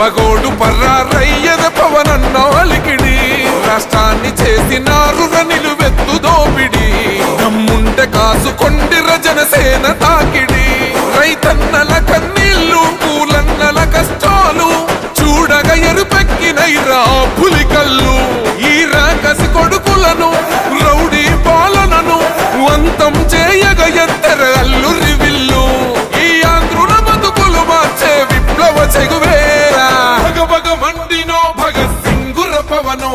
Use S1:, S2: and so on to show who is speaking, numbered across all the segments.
S1: పగోడు పర్రారయ్యద పవనన్న అలికిడి రాష్ట్రాన్ని చేసినారు నిలువెత్తు దోపిడి దమ్ముంటే కాసుకొండిర జనసేన తాకిడి రైతన్నల కన్నీళ్లు పూలన్నల కష్టాలు చూడగా ఎరుపెక్కినైరా పులికల్లు ఈ రాకసి కొడుకులను రౌడీ పాలనను అంతం చేయగ ఎత్తెర అల్లురి విల్లు ఈ ఆంధ్రుల బతుకులు మార్చే విప్లవ చెగువేరా భగభగ మండినో భగత్ సింగుర పవనో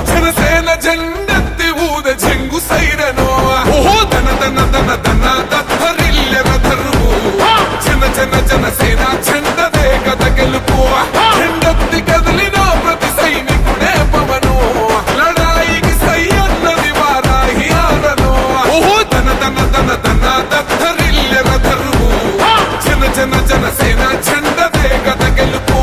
S1: జనసేన జెండెత్తి ఊద చెంగు సైరనో ఓహో దన దన దన దన దత్తరిల్లెర ధరువు జన జన జనసేన చెండదే కథ గెలుపు జెండెత్తి కదిలిన ప్రతి సైనికుడే పవనో లడాయికి సై అన్నది వారాహి ఆరనో ఓహో దన దన దన దన దత్తరిల్లెర ధరువు జన జన జనసేన చెండదే కథ గెలుపు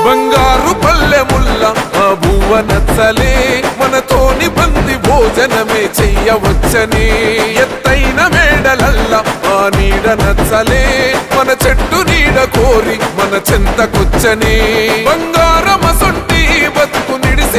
S1: బంగారు పల్లెముల్ల ఆ భువ నచ్చలే మనతోని బంది భోజనమే చెయ్యవచ్చని ఎత్తైన మేడలల్ల ఆ నీడ నచ్చలే మన చెట్టు నీడ కోరి మన చెంతకొచ్చని బంగారం